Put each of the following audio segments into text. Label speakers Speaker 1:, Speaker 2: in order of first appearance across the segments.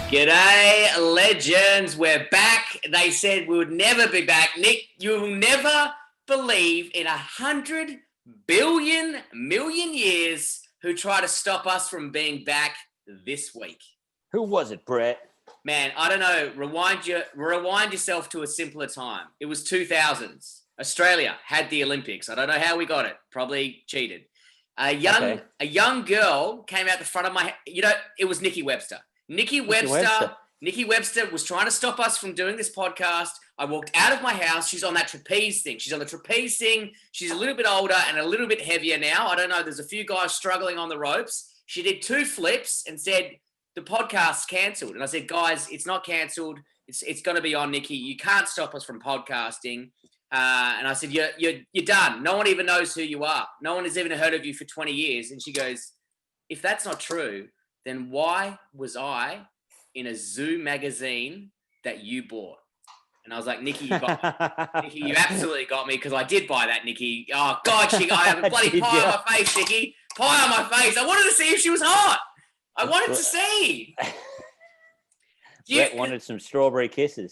Speaker 1: G'day, legends. We're back. They said we would never be back. Nick, you'll never believe in 100 billion million years who try to stop us from being back this week.
Speaker 2: Who was it, Brett?
Speaker 1: Man, I don't know. Rewind yourself to a simpler time. It was 2000s. Australia had the Olympics. I don't know how we got it. Probably cheated. A young girl came out the front of my. It was Nikki Webster. Nikki Webster was trying to stop us from doing this podcast. I walked out of my house. She's on that trapeze thing. She's on the trapeze thing. She's a little bit older and a little bit heavier now. I don't know. There's a few guys struggling on the ropes. She did 2 flips and said, the podcast's cancelled. And I said, guys, it's not cancelled. It's going to be on, Nikki. You can't stop us from podcasting. And I said, you're done. No one even knows who you are. No one has even heard of you for 20 years. And she goes, if that's not true, then why was I in a Zoo magazine that you bought? And I was like, Nikki, you got me. Nikki, you absolutely got me because I did buy that, Nikki. Oh, God, I have a bloody pie on my face, Nikki. Pie on my face. I wanted to see if she was hot. I wanted to see.
Speaker 2: Brett wanted some strawberry kisses.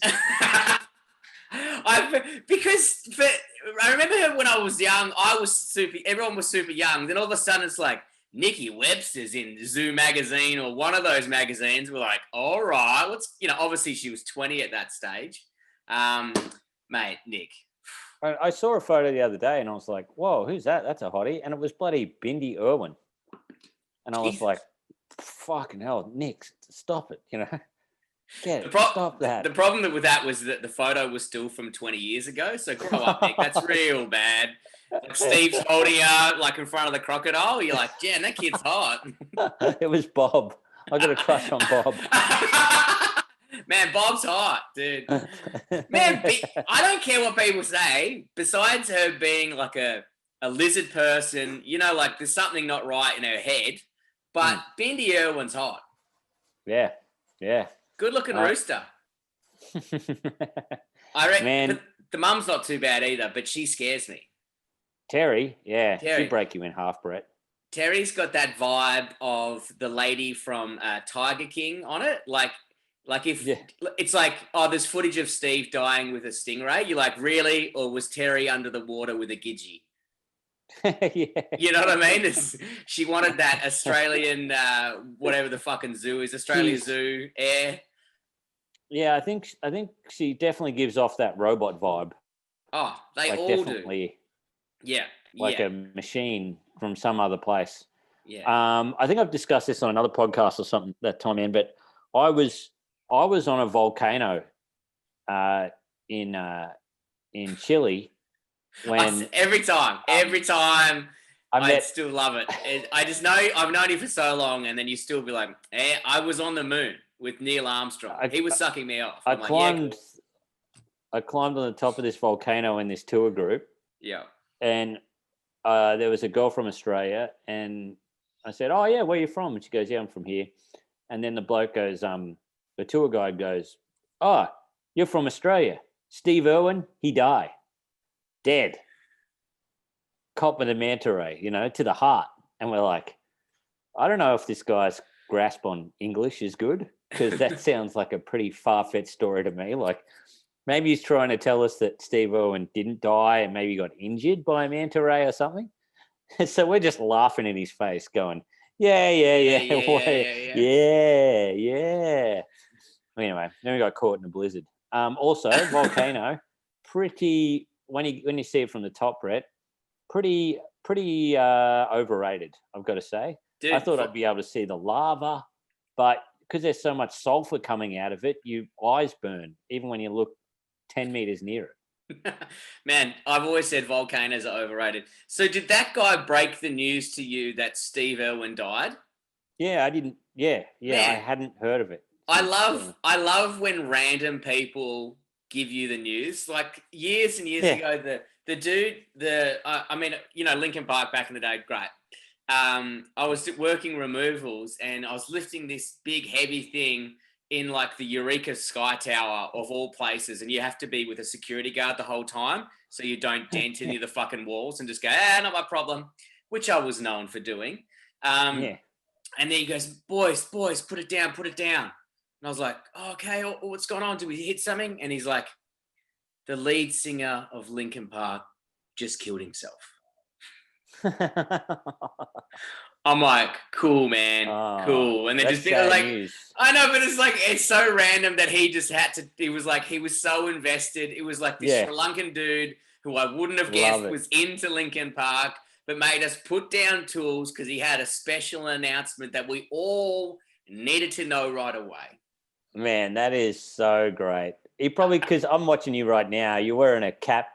Speaker 1: I remember when I was young, everyone was super young. Then all of a sudden it's like, Nikki Webster's in Zoo magazine or one of those magazines. We're like, all right, obviously she was 20 at that stage. Mate, Nick.
Speaker 2: I saw a photo the other day and I was like, whoa, who's that? That's a hottie. And it was bloody Bindi Irwin. And I was like, fucking hell, Nick, stop it, stop that.
Speaker 1: The problem with that was that the photo was still from 20 years ago. So grow up, Nick. That's real bad. Like Steve's holding her like in front of the crocodile. You're like, yeah, that kid's hot.
Speaker 2: It was Bob. I got a crush on Bob.
Speaker 1: Man, Bob's hot, dude. Man, I don't care what people say. Besides her being like a lizard person, like there's something not right in her head. But Bindi Irwin's hot.
Speaker 2: Yeah.
Speaker 1: Good looking rooster. I reckon. Man, the mum's not too bad either, but she scares me.
Speaker 2: Terry, yeah, she'd break you in half, Brett.
Speaker 1: Terry's got that vibe of the lady from Tiger King on it. It's like, there's footage of Steve dying with a stingray. You're like, really? Or was Terry under the water with a gidgee?
Speaker 2: Yeah.
Speaker 1: You know what I mean? She wanted that Australian, whatever the fucking zoo is, Australia Zoo air.
Speaker 2: Yeah, I think she definitely gives off that robot vibe.
Speaker 1: Oh, they all
Speaker 2: definitely,
Speaker 1: do. Yeah.
Speaker 2: Like a machine from some other place.
Speaker 1: Yeah.
Speaker 2: I think I've discussed this on another podcast or something that time in, but I was on a volcano in Chile when
Speaker 1: every time I still love it. I just know I've known you for so long, and then you still be like, hey, I was on the moon with Neil Armstrong. He was sucking me off.
Speaker 2: I climbed on the top of this volcano in this tour group.
Speaker 1: Yeah.
Speaker 2: And there was a girl from Australia, and I said, oh, yeah, where are you from? And she goes, yeah, I'm from here. And then the bloke goes, the tour guide goes, oh, you're from Australia. Steve Irwin, he died. Dead. Cop with a manta ray, to the heart. And we're like, I don't know if this guy's grasp on English is good, because that sounds like a pretty far-fetched story to me. Like, maybe he's trying to tell us that Steve Irwin didn't die and maybe got injured by a manta ray or something. So we're just laughing in his face going, yeah. Anyway, then we got caught in a blizzard. Also, volcano, pretty, when you see it from the top, Brett, pretty overrated, I've got to say. Dude, I thought I'd be able to see the lava, but because there's so much sulfur coming out of it, your eyes burn, even when you look 10 meters near it.
Speaker 1: Man, I've always said volcanoes are overrated. So did that guy break the news to you that Steve Irwin died?
Speaker 2: Yeah, I didn't. Yeah, man, I hadn't heard of it.
Speaker 1: I love when random people give you the news. Like years and years ago, the dude, Linkin Park back in the day, great. I was working removals and I was lifting this big heavy thing in like the Eureka Sky Tower of all places, and you have to be with a security guard the whole time so you don't dent any of the fucking walls and just go, not my problem, which I was known for doing. And then he goes, boys, put it down. I'm And I was like, oh, okay, what's going on? Did we hit something? And he's like, the lead singer of Linkin Park just killed himself. I'm like, cool, man, cool. And then just like,
Speaker 2: news.
Speaker 1: I know, but it's so random that he just had to. He was so invested. It was like this Sri Lankan dude who I wouldn't have guessed was into Linkin Park, but made us put down tools because he had a special announcement that we all needed to know right away.
Speaker 2: Man, that is so great. He probably, because I'm watching you right now, you're wearing a cap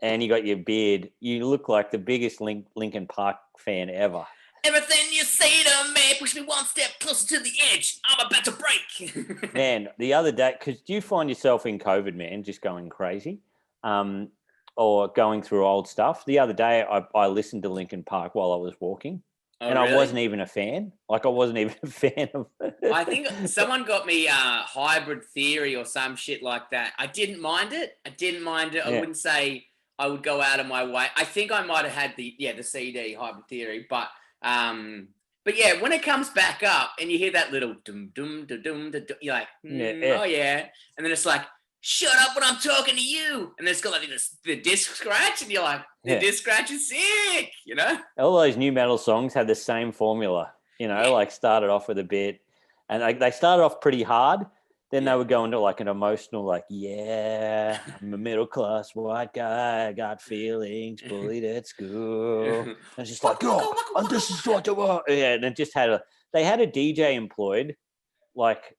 Speaker 2: and you got your beard. You look like the biggest Linkin Park fan ever.
Speaker 1: Everything you say to me, push me one step closer to the edge. I'm about to break.
Speaker 2: Man, the other day, because do you find yourself in COVID, man, just going crazy or going through old stuff? The other day, I listened to Linkin Park while I was walking. Oh, and really? I wasn't even a fan. Like, I wasn't even a fan of it.
Speaker 1: I think someone got me Hybrid Theory or some shit like that. I didn't mind it. Yeah. I wouldn't say I would go out of my way. I think I might have had the CD Hybrid Theory, but yeah, when it comes back up and you hear that little dum dum dum dum, you're like, oh yeah, and then it's like, shut up when I'm talking to you, and then it's got like the disc scratch, and you're like, the disc scratch is sick, you know.
Speaker 2: All those new metal songs had the same formula, you know, like started off with a bit, and like they started off pretty hard. Then they would go into like an emotional, like, yeah, I'm a middle class white guy, I got feelings, bullied at school. And it's just like, and this is what I want. Yeah, and it just they had a DJ employed, like,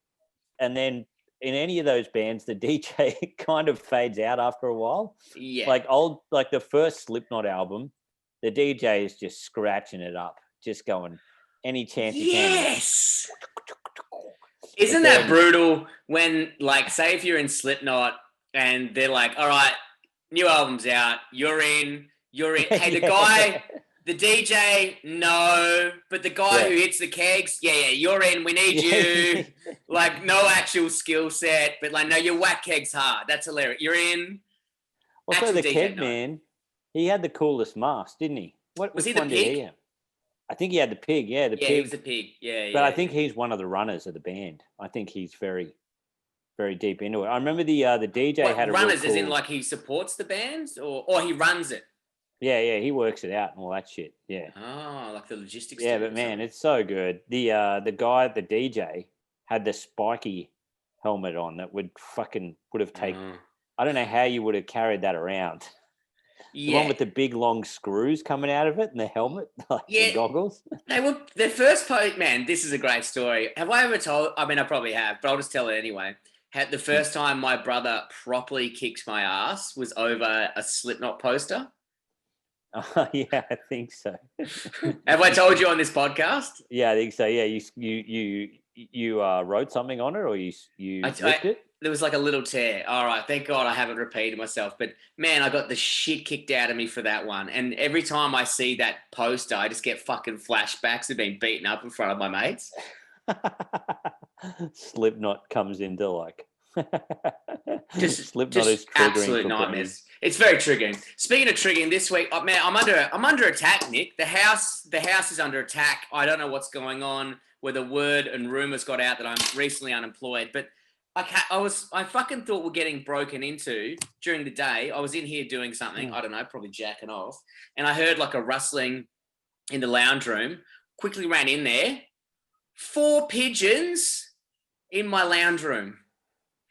Speaker 2: and then in any of those bands, the DJ kind of fades out after a while.
Speaker 1: Yeah.
Speaker 2: Like the first Slipknot album, the DJ is just scratching it up, just going any chance he can.
Speaker 1: Yes. Isn't that brutal when, like, say if you're in Slipknot and they're like, all right, new album's out, you're in. Hey, the DJ, no, but the guy who hits the kegs, you're in, we need you. Like, no actual skill set, but like, no, you whack kegs hard. That's hilarious. You're in.
Speaker 2: Also, the keg man, he had the coolest mask, didn't he?
Speaker 1: Was he the pig?
Speaker 2: I think he had the pig. Yeah, the pig.
Speaker 1: Yeah, he was the pig. Yeah.
Speaker 2: But I think he's one of the runners of the band. I think he's very, very deep into it. I remember the DJ had a
Speaker 1: runners, as in like he supports the bands, or he runs it.
Speaker 2: Yeah, he works it out and all that shit. Yeah.
Speaker 1: Oh, like the logistics.
Speaker 2: Yeah, but man, it's so good. The guy, the DJ, had the spiky helmet on that would have taken. I don't know how you would have carried that around. The one with the big long screws coming out of it and the helmet, like the goggles.
Speaker 1: Their first post, man, this is a great story. Have I ever told? I mean, I probably have, but I'll just tell it anyway. The first time my brother properly kicked my ass was over a Slipknot poster.
Speaker 2: Oh, yeah, I think so.
Speaker 1: Have I told you on this podcast?
Speaker 2: Yeah, I think so. Yeah, you wrote something on it, or you ripped it?
Speaker 1: There was like a little tear. All right, thank God I haven't repeated myself. But man, I got the shit kicked out of me for that one. And every time I see that poster, I just get fucking flashbacks of being beaten up in front of my mates.
Speaker 2: Slipknot comes into like
Speaker 1: Slipknot is triggering. Absolute nightmares. It's very triggering. Speaking of triggering, this week, man, I'm under attack, Nick. The house is under attack. I don't know what's going on. Whether word and rumors got out that I'm recently unemployed, but I fucking thought we're getting broken into during the day. I was in here doing something, I don't know, probably jacking off, and I heard like a rustling in the lounge room. Quickly ran in there. 4 pigeons in my lounge room.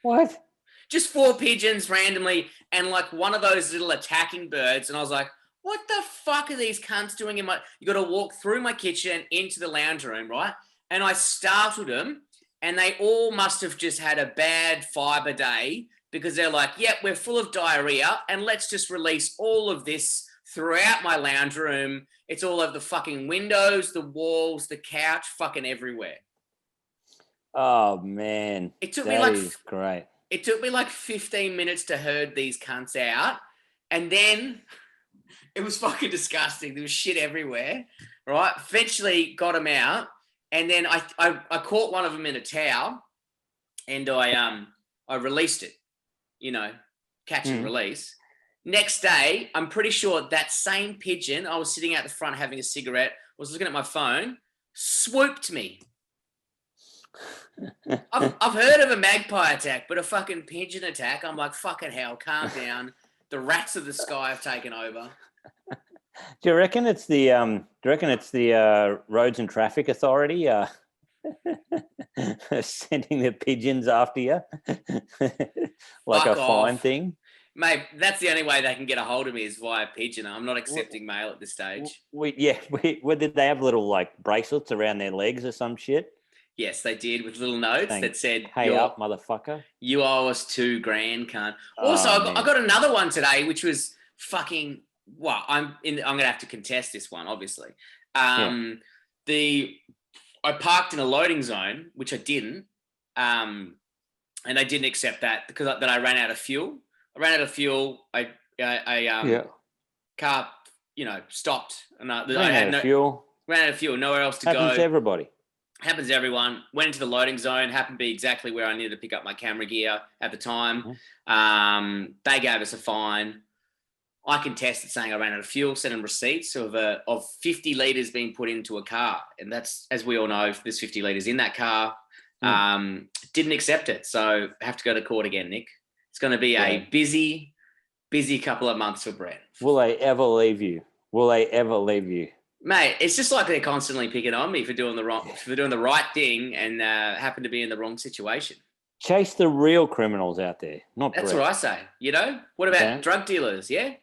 Speaker 2: What?
Speaker 1: Just 4 pigeons randomly, and like one of those little attacking birds. And I was like, what the fuck are these cunts doing in my... You got to walk through my kitchen into the lounge room, right? And I startled them, and they all must have just had a bad fiber day because they're like, yep, we're full of diarrhea, and let's just release all of this throughout my lounge room. It's all over the fucking windows, the walls, the couch, fucking everywhere.
Speaker 2: Oh, man. That is great.
Speaker 1: It took me like 15 minutes to herd these cunts out, and then it was fucking disgusting. There was shit everywhere, right? Eventually got them out, and then I caught one of them in a towel, and I released it, you know, catch and release. Next day, I'm pretty sure that same pigeon, I was sitting out the front having a cigarette, was looking at my phone, swooped me. I've heard of a magpie attack, but a fucking pigeon attack, I'm like, fucking hell, calm down. The rats of the sky have taken over.
Speaker 2: Do you reckon it's the Roads and Traffic Authority sending the pigeons after you, like
Speaker 1: Fuck
Speaker 2: a fine
Speaker 1: off.
Speaker 2: thing?
Speaker 1: Mate, that's the only way they can get a hold of me is via pigeon. I'm not accepting mail at this stage.
Speaker 2: Did they have little like bracelets around their legs or some shit?
Speaker 1: Yes, they did, with little notes
Speaker 2: Saying,
Speaker 1: that said,
Speaker 2: "Hey up, motherfucker!
Speaker 1: You owe us $2,000, cunt." Also,
Speaker 2: Oh,
Speaker 1: I got another one today, which was fucking. Well, I'm gonna have to contest this one, obviously. I parked in a loading zone, which I didn't, and I didn't accept that because I ran out of fuel. I ran out of fuel. Car, stopped, and I had
Speaker 2: fuel.
Speaker 1: Ran out of fuel. Nowhere else to go.
Speaker 2: Happens to everybody.
Speaker 1: Happens to everyone. Went into the loading zone. Happened to be exactly where I needed to pick up my camera gear at the time. Mm-hmm. They gave us a fine. I contested saying I ran out of fuel, sent them receipts of 50 litres being put into a car. And that's, as we all know, there's 50 litres in that car. Didn't accept it. So have to go to court again, Nick. It's going to be a busy couple of months for Brett.
Speaker 2: Will they ever leave you?
Speaker 1: Mate, it's just like they're constantly picking on me for doing the right thing and happen to be in the wrong situation.
Speaker 2: Chase the real criminals out there, not
Speaker 1: That's
Speaker 2: Brett.
Speaker 1: what I say. What about drug dealers? Yeah.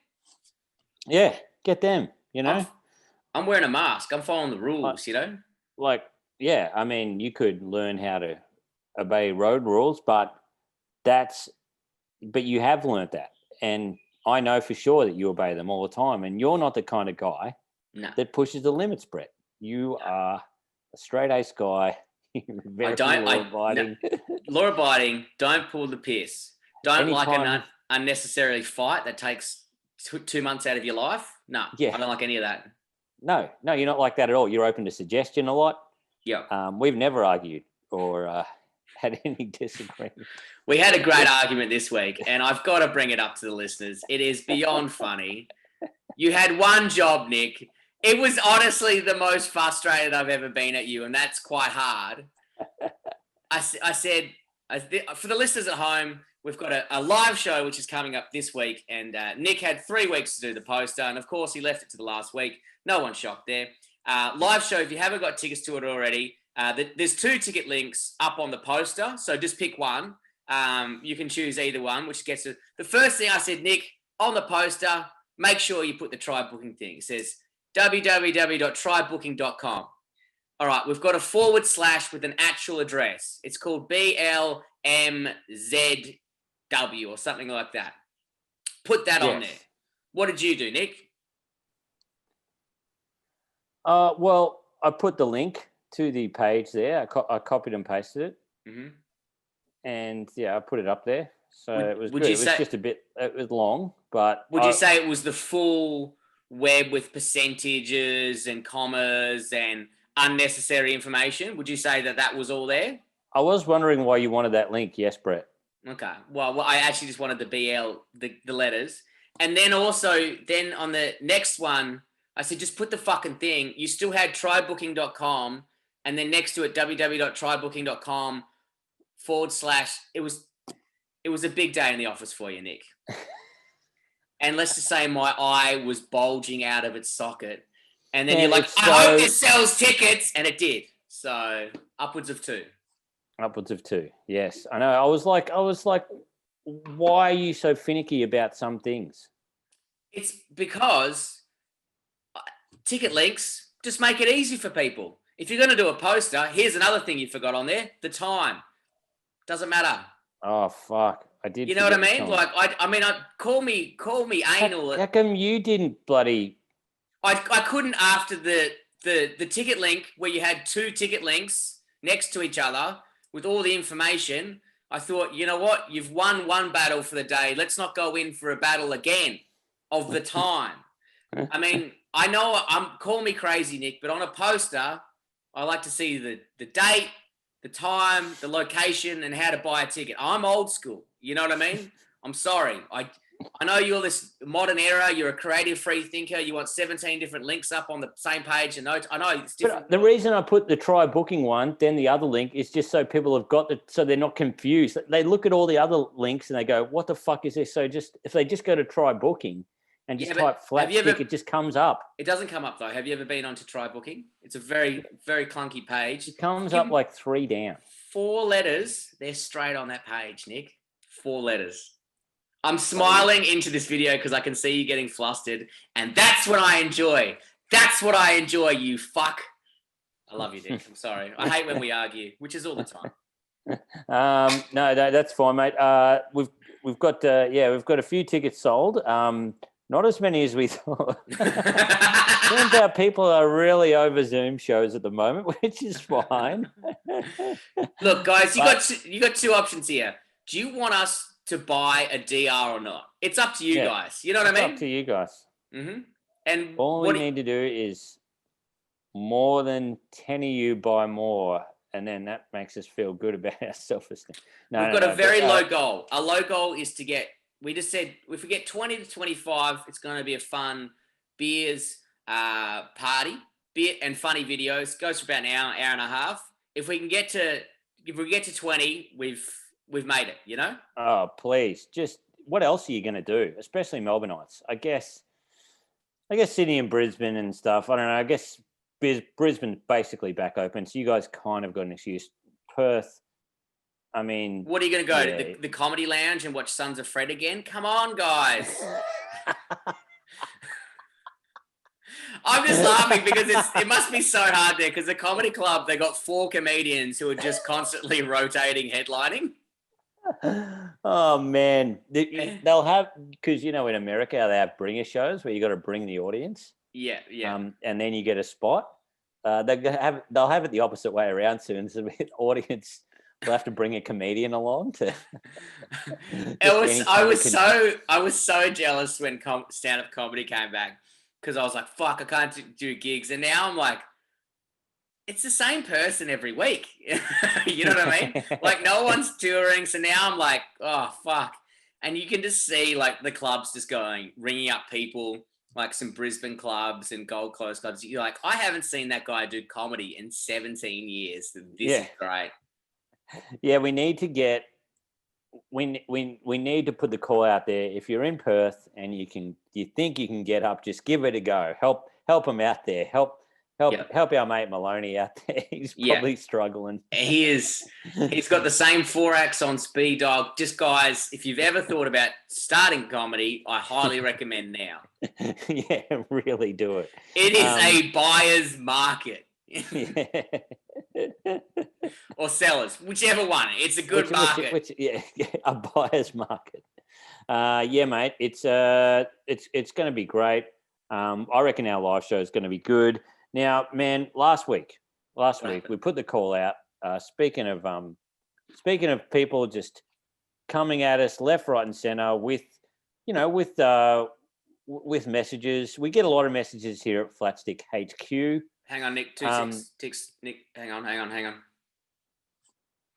Speaker 2: Yeah, get them.
Speaker 1: I'm wearing a mask. I'm following the rules.
Speaker 2: I mean, you could learn how to obey road rules, but you have learnt that, and I know for sure that you obey them all the time, and you're not the kind of guy that pushes the limits, Brett. You are a straight ace guy. Very law-abiding.
Speaker 1: Law-abiding. Don't pull the piss. Don't like an unnecessarily fight that takes 2 months out of your life. No, I don't like any of that.
Speaker 2: No, you're not like that at all. You're open to suggestion a lot.
Speaker 1: Yeah.
Speaker 2: We've never argued or had any disagreement.
Speaker 1: We had a great argument this week, and I've got to bring it up to the listeners. It is beyond funny. You had one job, Nick. It was honestly the most frustrated I've ever been at you, and that's quite hard. I said, for the listeners at home, we've got a live show which is coming up this week, and Nick had 3 weeks to do the poster, and of course he left it to the last week. No one's shocked there. Live show, if you haven't got tickets to it already, there's 2 ticket links up on the poster, so just pick one. You can choose either one, which gets to the first thing I said, Nick, on the poster, make sure you put the Tribe Booking thing. It says www.tribebooking.com. All right, we've got a / with an actual address. It's called BLMZW or something like that. Put that on there. What did you do, Nick?
Speaker 2: Well, I put the link to the page there. I copied and pasted it. Mm-hmm. And I put it up there. So it was good. It was just a bit, it was long, but.
Speaker 1: Would you say it was the full web with percentages and commas and unnecessary information? Would you say that was all there?
Speaker 2: I was wondering why you wanted that link. Yes, Brett.
Speaker 1: Okay. Well, I actually just wanted the BL, the letters. And then also, on the next one, I said, just put the fucking thing. You still had tribebooking.com, and then next to it, www.tribebooking.com / it was a big day in the office for you, Nick. And let's just say my eye was bulging out of its socket. And then you're like, I hope this sells tickets. And it did. So upwards of 2.
Speaker 2: Upwards of 2. Yes. I know. I was like, why are you so finicky about some things?
Speaker 1: It's because ticket links just make it easy for people. If you're going to do a poster, here's another thing you forgot on there. The time. Doesn't matter.
Speaker 2: Oh, fuck. I did.
Speaker 1: You know what I mean? Like, call me anal.
Speaker 2: How come you didn't bloody?
Speaker 1: I couldn't after the ticket link where you had 2 ticket links next to each other with all the information. I thought, you know what? You've won one battle for the day. Let's not go in for a battle again of the time. I mean, I know call me crazy, Nick, but on a poster, I like to see the date, the time, the location, and how to buy a ticket. I'm old school. You know what I mean? I'm sorry. I know you're this modern era. You're a creative free thinker. You want 17 different links up on the same page and notes. I know it's different.
Speaker 2: But the reason I put the try booking one, then the other link, is just so people have got it, so they're not confused. They look at all the other links and they go, "What the fuck is this?" So just if they just go to try booking and just type flat stick, it just comes up.
Speaker 1: It doesn't come up though. Have you ever been on to try booking? It's a very, very clunky page.
Speaker 2: It comes up like 3 down.
Speaker 1: 4 letters. They're straight on that page, Nick. 4 letters. I'm smiling into this video because I can see you getting flustered, and that's what I enjoy. That's what I enjoy, you fuck. I love you, Nick. I'm sorry. I hate when we argue, which is all the time.
Speaker 2: No, that's fine, mate. We've got a few tickets sold. Not as many as we thought. Turns out people are really over Zoom shows at the moment, which is fine.
Speaker 1: Look, guys, you got 2 options here. Do you want us to buy a DR or not? It's up to you guys. You know what I mean?
Speaker 2: It's up to you guys.
Speaker 1: Mm-hmm. And
Speaker 2: all we need to do is more than 10 of you buy more, and then that makes us feel good about our self-esteem.
Speaker 1: We've got a very low goal. Our low goal is to get, we just said, if we get 20 to 25, it's going to be a fun beers party, beer and funny videos. Goes for about an hour and a half. If we get to 20, we've made it, you know?
Speaker 2: Oh, please. Just what else are you going to do? Especially Melbourneites. I guess Sydney and Brisbane and stuff. I don't know. I guess Brisbane's basically back open. So you guys kind of got an excuse. Perth, I mean.
Speaker 1: What are you going to go to? The Comedy Lounge and watch Sons of Fred again? Come on, guys. I'm just laughing because it must be so hard there because the Comedy Club, they got 4 comedians who are just constantly rotating headlining.
Speaker 2: Oh man, they'll have, because in America they have bringer shows where you got to bring the audience.
Speaker 1: Yeah.
Speaker 2: And then you get a spot. They'll have it the opposite way around soon. So the audience will have to bring a comedian along to.
Speaker 1: I was so jealous when stand-up comedy came back because I was like, fuck, I can't do gigs, and now I'm like, it's the same person every week. You know what I mean? Like no one's touring. So now I'm like, oh, fuck. And you can just see like the clubs just ringing up people, like some Brisbane clubs and Gold Coast clubs. You're like, I haven't seen that guy do comedy in 17 years. This is great.
Speaker 2: Yeah, we need to get, we need to put the call out there. If you're in Perth and you think you can get up, just give it a go. Help them out there. Help our mate Maloney out there. He's probably struggling.
Speaker 1: He is. He's got the same 4 acts on speed dial. Just guys, if you've ever thought about starting comedy, I highly recommend now.
Speaker 2: Yeah, really do it.
Speaker 1: It is a buyer's market. Or sellers, whichever one. It's a good market.
Speaker 2: A buyer's market. Yeah, mate. It's going to be great. I reckon our live show is going to be good. Now, man, last week we put the call out. Speaking of people just coming at us left, right, and center with messages. We get a lot of messages here at Flatstick HQ.
Speaker 1: Hang on, Nick. 2 ticks. Nick, hang on.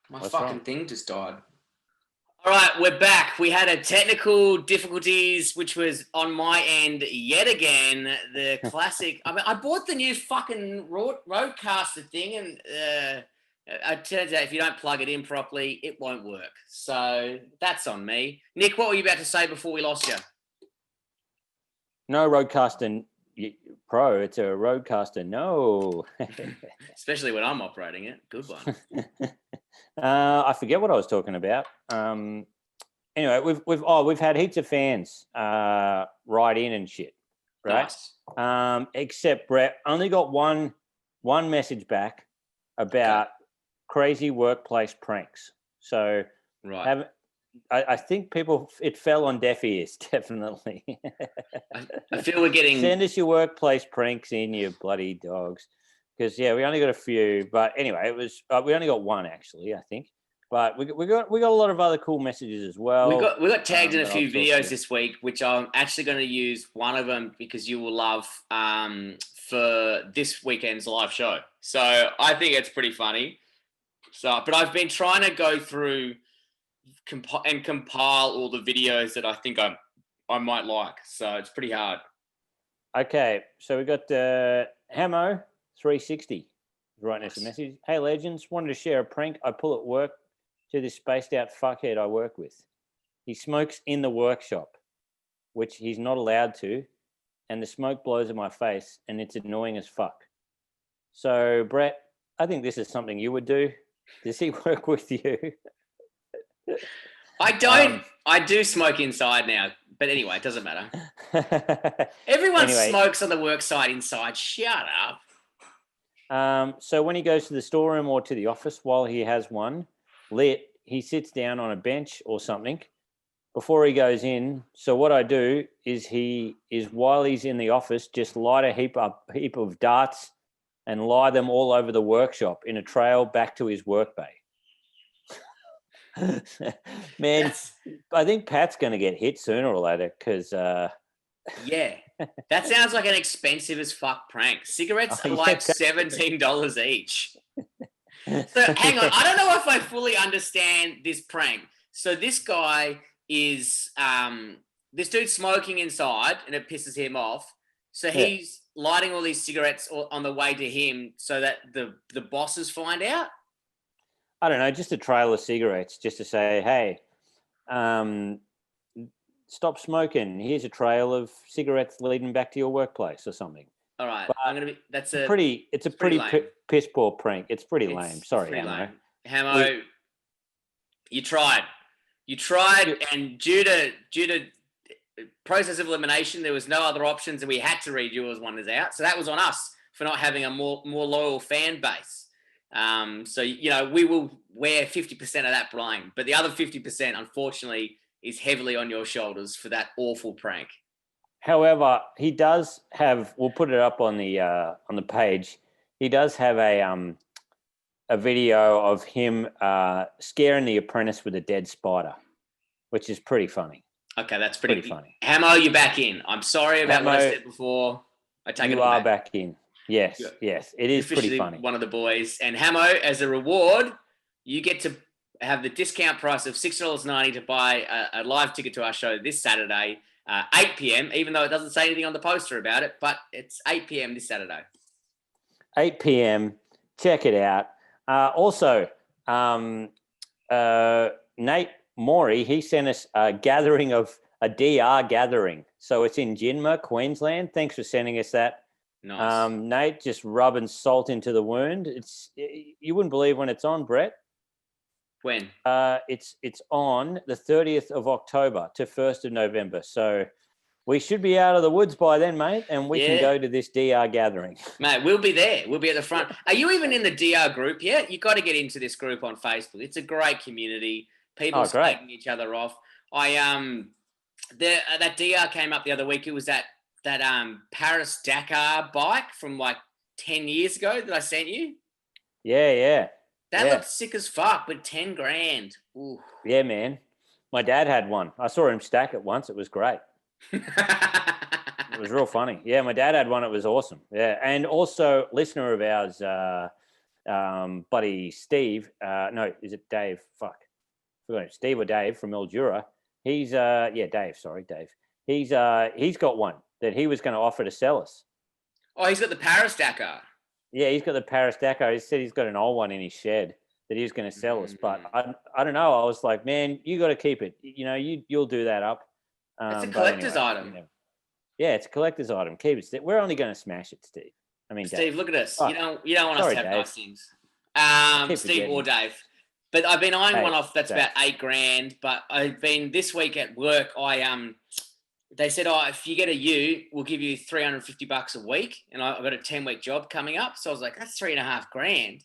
Speaker 1: My fucking thing just died. All right, we're back. We had a technical difficulties, which was on my end yet again. The classic. I mean, I bought the new fucking Rodecaster thing, and it turns out if you don't plug it in properly, it won't work. So that's on me. Nick, what were you about to say before we lost you?
Speaker 2: No Rodecaster Pro. It's a Rodecaster. No.
Speaker 1: Especially when I'm operating it. Good one.
Speaker 2: I forget what I was talking about. Anyway, we've had heaps of fans write in and shit, right? Nice. Except Brett only got one message back about crazy workplace pranks. So
Speaker 1: right.
Speaker 2: I think it fell on deaf ears, definitely.
Speaker 1: I feel we're getting.
Speaker 2: Send us your workplace pranks in, you bloody dogs. Because we only got a few, but anyway, it was we only got one actually, I think. But we got a lot of other cool messages as well.
Speaker 1: We got tagged in a few videos this week, which I'm actually going to use one of them because you will love for this weekend's live show. So I think it's pretty funny. But I've been trying to go through and compile all the videos that I think I might like. So it's pretty hard.
Speaker 2: Okay, so we got Hamo 360 writing us a message. Hey, legends, wanted to share a prank I pull at work to this spaced out fuckhead I work with. He smokes in the workshop, which he's not allowed to, and the smoke blows in my face, and it's annoying as fuck. So, Brett, I think this is something you would do. Does he work with you?
Speaker 1: I don't. I do smoke inside now, but anyway, it doesn't matter. Everyone smokes on the work site inside. Shut up.
Speaker 2: So when he goes to the storeroom or to the office, while he has one lit, he sits down on a bench or something before he goes in. So what I do is while he's in the office, just light a heap of darts and lie them all over the workshop in a trail back to his work bay. Man, I think Pat's going to get hit sooner or later because...
Speaker 1: yeah, that sounds like an expensive as fuck prank. Cigarettes are like $17 each. So hang on, I don't know if I fully understand this prank. So this guy is... this dude's smoking inside and it pisses him off. So he's lighting all these cigarettes on the way to him so that the bosses find out?
Speaker 2: I don't know, just a trail of cigarettes, just to say, hey, stop smoking. Here's a trail of cigarettes leading back to your workplace or something.
Speaker 1: All right,
Speaker 2: but
Speaker 1: it's
Speaker 2: a pretty piss poor prank. It's pretty lame. Sorry, Hamo.
Speaker 1: Hamo, you tried, and due to process of elimination, there was no other options, and we had to read yours one is out. So that was on us for not having a more loyal fan base. So, we will wear 50% of that blame, but the other 50%, unfortunately, is heavily on your shoulders for that awful prank.
Speaker 2: However, he does have, we'll put it up on the page. He does have a video of him scaring the apprentice with a dead spider, which is pretty funny.
Speaker 1: Okay, that's pretty funny. Hamo, you're back in. I'm sorry about what I said before. I take it all back.
Speaker 2: You are back in. Yes, yes, it is pretty funny.
Speaker 1: One of the boys. And Hamo, as a reward, you get to have the discount price of $6.90 to buy a live ticket to our show this Saturday, 8 p.m., even though it doesn't say anything on the poster about it, but it's 8 p.m. this Saturday.
Speaker 2: 8 p.m. Check it out. Also, Nate Morey, he sent us a DR gathering. So it's in Jinma, Queensland. Thanks for sending us that.
Speaker 1: Nice.
Speaker 2: Nate, just rubbing salt into the wound. You wouldn't believe when it's on, Brett.
Speaker 1: When?
Speaker 2: It's on the 30th of October to 1st of November. So we should be out of the woods by then, mate, and we can go to this DR gathering.
Speaker 1: Mate, we'll be there. We'll be at the front. Are you even in the DR group yet? You've got to get into this group on Facebook. It's a great community. People slagging each other off. That DR came up the other week. It was that Paris Dakar bike from like 10 years ago that I sent you.
Speaker 2: Yeah.
Speaker 1: That looked sick as fuck, but 10 grand. Ooh.
Speaker 2: Yeah, man. My dad had one. I saw him stack it once. It was great. It was real funny. Yeah, my dad had one. It was awesome. Yeah, and also listener of ours, buddy Steve. No, is it Dave? Fuck. Steve or Dave from Mildura. He's Dave. Sorry, Dave. He's got one that he was going to offer to sell us.
Speaker 1: Oh, he's got the Paris Dakar.
Speaker 2: Yeah, he's got the Paris Dakar. He said he's got an old one in his shed that he was going to sell us. But I don't know. I was like, man, you got to keep it. You'll do that up.
Speaker 1: It's a collector's item.
Speaker 2: Yeah, it's a collector's item. Keep it. We're only going to smash it, Steve. I mean,
Speaker 1: Steve,
Speaker 2: Dave.
Speaker 1: Look at us. Oh, you don't want us to have nice things. Steve or Dave. But I've been eyeing one off that's about $8,000. But I've been this week at work. They said, if you get a U, we'll give you $350 a week. And I've got a 10-week job coming up. So I was like, that's $3,500.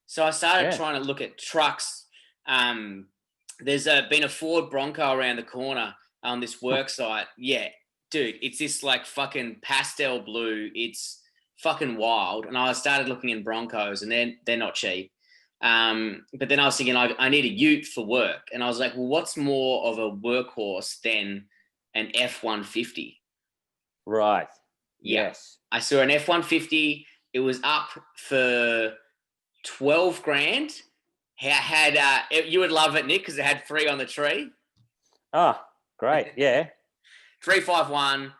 Speaker 1: So I started trying to look at trucks. There's been a Ford Bronco around the corner on this work site. Yeah, dude, it's this like fucking pastel blue. It's fucking wild. And I started looking in Broncos and they're not cheap. But then I was thinking, I need a ute for work. And I was like, well, what's more of a workhorse than an F-150?
Speaker 2: Right.
Speaker 1: Yeah.
Speaker 2: Yes.
Speaker 1: I saw an F-150. It was up for $12,000. You would love it, Nick, because it had 3 on the tree.
Speaker 2: Oh, great. Yeah.
Speaker 1: 351,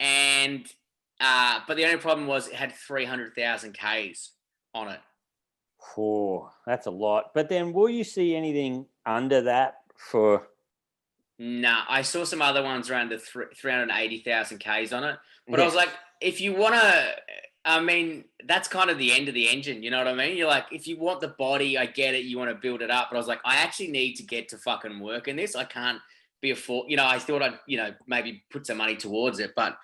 Speaker 1: and but the only problem was it had 300,000 Ks on it.
Speaker 2: Oh, that's a lot. But then, will you see anything under that for?
Speaker 1: Nah, I saw some other ones around the 380,000 Ks on it, but I
Speaker 2: Yeah.
Speaker 1: was like, if you want to, I mean, that's kind of the end of the engine. You know what I mean? You're like, if you want the body, I get it. You want to build it up, but I was like, I actually need to get to fucking work in this. I can't be I thought I'd, maybe put some money towards it, but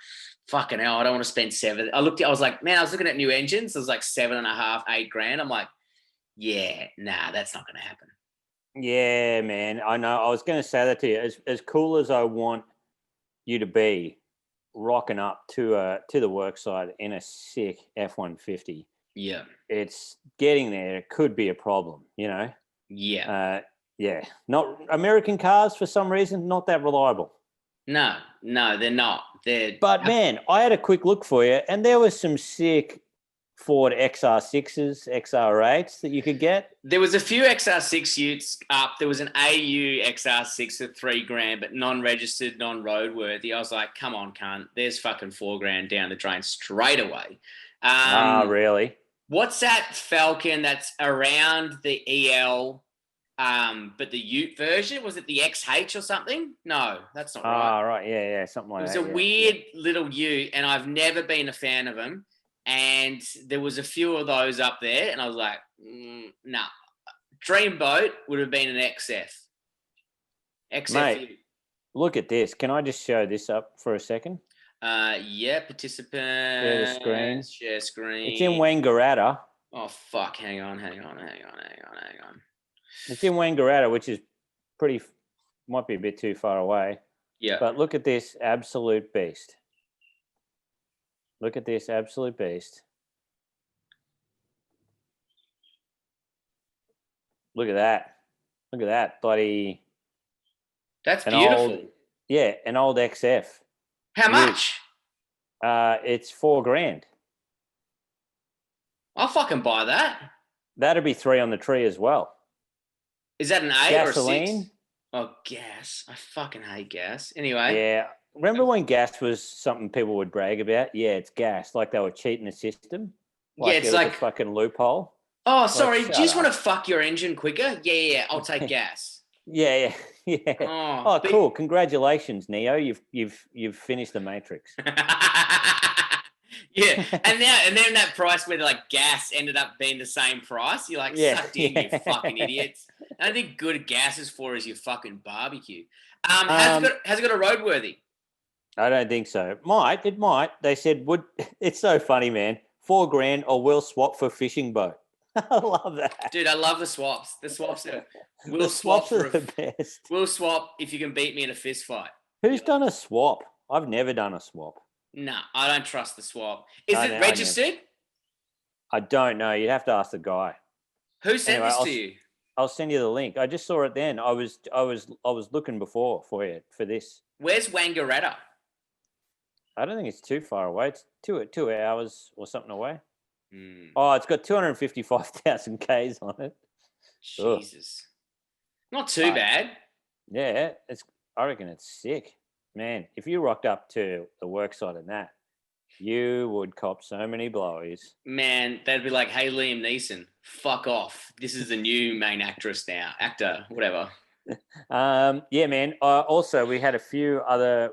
Speaker 1: fucking hell, I don't want to spend seven. I was like, man, I was looking at new engines. It was like 7.5, 8 grand. I'm like, yeah, nah, that's not going to happen.
Speaker 2: Yeah, man. I know. I was going to say that to you. As cool as I want you to be, rocking up to the work site in a sick F-150.
Speaker 1: Yeah.
Speaker 2: It's getting there. It could be a problem,
Speaker 1: Yeah.
Speaker 2: Yeah. Not American cars for some reason, not that reliable.
Speaker 1: No, they're not.
Speaker 2: But man, I had a quick look for you, and there was some sick Ford XR6s, XR8s that you could get.
Speaker 1: There was a few XR6 utes up. There was an AU XR6 at 3 grand, but non-registered, non-roadworthy. I was like, come on, cunt. There's fucking 4 grand down the drain straight away.
Speaker 2: Really?
Speaker 1: What's that Falcon that's around the EL, but the ute version? Was it the XH or something? No, that's not right.
Speaker 2: Right. Yeah. Something like that.
Speaker 1: It was a weird little ute, and I've never been a fan of them. And there was a few of those up there, and I was like, nah. Dreamboat would have been an XF.
Speaker 2: Mate, look at this. Can I just show this up for a second?
Speaker 1: Yeah, participant. Share screen.
Speaker 2: It's in Wangaratta.
Speaker 1: Oh, fuck. Hang on.
Speaker 2: It's in Wangaratta, which is might be a bit too far away.
Speaker 1: Yeah.
Speaker 2: But look at this absolute beast. Look at this absolute beast. Look at that. Look at that. Bloody.
Speaker 1: That's beautiful.
Speaker 2: An old XF.
Speaker 1: How much?
Speaker 2: It's 4 grand.
Speaker 1: I'll fucking buy that.
Speaker 2: That'd be 3 on the tree as well.
Speaker 1: Is that an 8
Speaker 2: Gasoline?
Speaker 1: or a 6? Oh, gas. I fucking hate gas. Anyway.
Speaker 2: Yeah. Remember when gas was something people would brag about? Yeah, it's gas. Like they were cheating the system.
Speaker 1: It's like
Speaker 2: a fucking loophole.
Speaker 1: Oh, sorry. Do you just want to fuck your engine quicker? Yeah. I'll take gas.
Speaker 2: Yeah. Oh, cool. Congratulations, Neo. You've finished the Matrix.
Speaker 1: Yeah. And then that price where like gas ended up being the same price. You're like, sucked in, you fucking idiots. I don't think good gas is for is your fucking barbecue. Has it got a roadworthy?
Speaker 2: I don't think so. It might. They said it's so funny, man. 4 grand or we'll swap for fishing boat. I love that.
Speaker 1: Dude, I love the swaps. The swaps are
Speaker 2: the best.
Speaker 1: We'll swap if you can beat me in a fist fight.
Speaker 2: Who's done a swap? I've never done a swap.
Speaker 1: No, I don't trust the swap. Is it registered?
Speaker 2: I don't know. You'd have to ask the guy.
Speaker 1: Who sent this to you?
Speaker 2: I'll send you the link. I just saw it then. I was looking before for this.
Speaker 1: Where's Wangaratta?
Speaker 2: I don't think it's too far away. It's 2 hours or something away.
Speaker 1: Mm.
Speaker 2: Oh, it's got 255,000 Ks on it.
Speaker 1: Jesus. Ugh. Not too bad.
Speaker 2: Yeah, I reckon it's sick. Man, if you rocked up to the work site in that, you would cop so many blowies.
Speaker 1: Man, they'd be like, hey, Liam Neeson, fuck off. This is the new main actor, whatever.
Speaker 2: Yeah, man. Also, we had a few other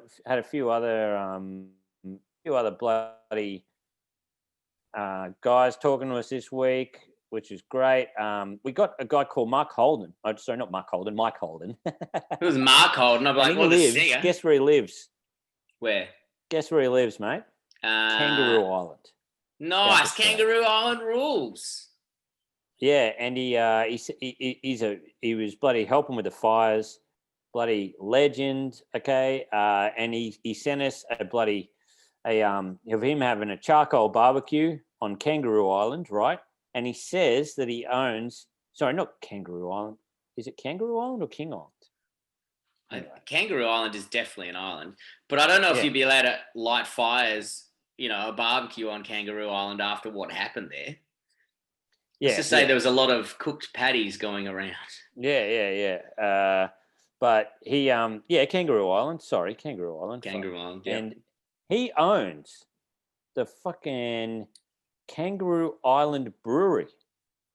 Speaker 2: bloody guys talking to us this week, which is great. We got a guy called Mark Holden. Sorry, not Mark Holden, Mike Holden.
Speaker 1: It was Mark Holden. I'm like,
Speaker 2: guess where he lives?
Speaker 1: Where?
Speaker 2: Guess where he lives, mate? Kangaroo Island.
Speaker 1: Nice. Kangaroo Island rules.
Speaker 2: Yeah, and he was bloody helping with the fires, bloody legend. Okay, and he sent us of him having a charcoal barbecue on Kangaroo Island, right? And he says that he owns. Sorry, not Kangaroo Island. Is it Kangaroo Island or King Island?
Speaker 1: Anyway. Kangaroo Island is definitely an island, but I don't know if you'd be allowed to light fires, a barbecue on Kangaroo Island after what happened there. Let's just say there was a lot of cooked patties going around.
Speaker 2: Yeah. but he Kangaroo Island. Sorry, Kangaroo Island.
Speaker 1: Kangaroo Island. Yeah.
Speaker 2: And he owns the fucking Kangaroo Island Brewery.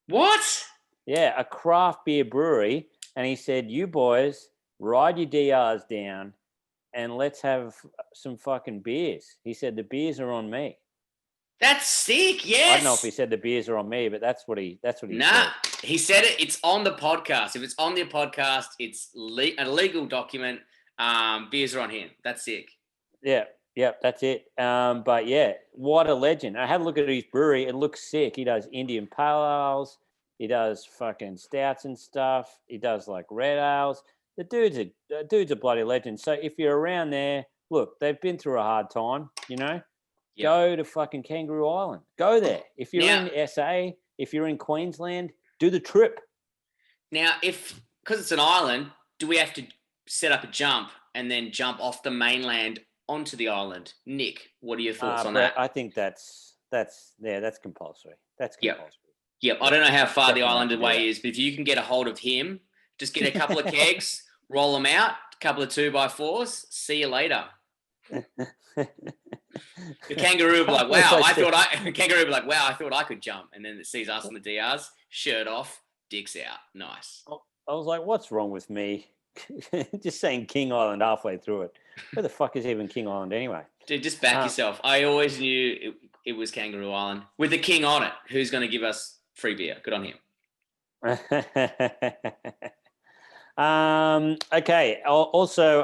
Speaker 1: What?
Speaker 2: Yeah, a craft beer brewery. And he said, "You boys ride your DRs down, and let's have some fucking beers." He said, "The beers are on me."
Speaker 1: That's sick. Yes.
Speaker 2: I don't know if he said the beers are on me, but that's what he
Speaker 1: Nah,
Speaker 2: said.
Speaker 1: he said it. It's on the podcast. If it's on the podcast, it's a legal document. Beers are on him. That's sick.
Speaker 2: Yeah, that's it. But yeah, what a legend. I had a look at his brewery. It looks sick. He does Indian pale ales. He does fucking stouts and stuff. He does like red ales. The dude's a bloody legend. So if you're around there, look, they've been through a hard time, you know. Yep. Go to fucking Kangaroo Island. Go there. If you're in SA, if you're in Queensland, do the trip.
Speaker 1: Now, because it's an island, do we have to set up a jump and then jump off the mainland onto the island? Nick, what are your thoughts on that?
Speaker 2: I think that's compulsory. That's compulsory.
Speaker 1: Yep. I don't know how far the island away is, but if you can get a hold of him, just get a couple of kegs, roll them out, a couple of 2x4s. See you later. The kangaroo will be like, wow, I thought I could jump. And then it sees us on the DRs, shirt off, dicks out. Nice.
Speaker 2: I was like, what's wrong with me? Just saying King Island halfway through it. Where the fuck is even King Island anyway?
Speaker 1: Dude, just back yourself. I always knew it was Kangaroo Island. With the king on it, who's going to give us free beer? Good on him.
Speaker 2: Okay. Also,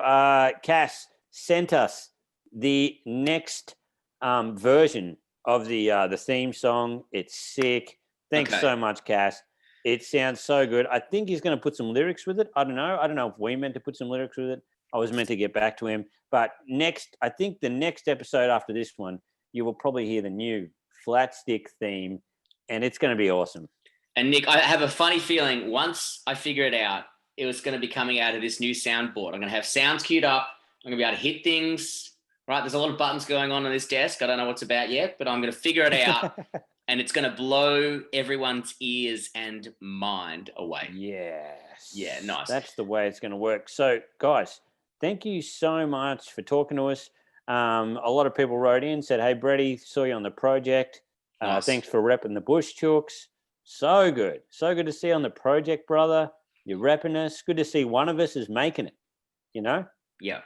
Speaker 2: Cass sent us the next version of the theme song. It's sick. Thanks so much, Cass. It sounds so good. I think he's going to put some lyrics with it. I don't know if we meant to put some lyrics with it. I was meant to get back to him. But I think the next episode after this one, you will probably hear the new Flat Stick theme, and it's going to be awesome.
Speaker 1: And Nick, I have a funny feeling once I figure it out, it was going to be coming out of this new soundboard. I'm going to have sounds queued up. I'm going to be able to hit things, right? There's a lot of buttons going on this desk. I don't know what's about yet, but I'm going to figure it out. And it's going to blow everyone's ears and mind away.
Speaker 2: Yes.
Speaker 1: Yeah, nice.
Speaker 2: That's the way it's going to work. So, guys, thank you so much for talking to us. A lot of people wrote in, said, hey, Bretty, saw you on the project. Nice. Thanks for repping the Bush Chooks. So good. So good to see you on the project, brother. You're repping us. Good to see one of us is making it, you know?
Speaker 1: Yep.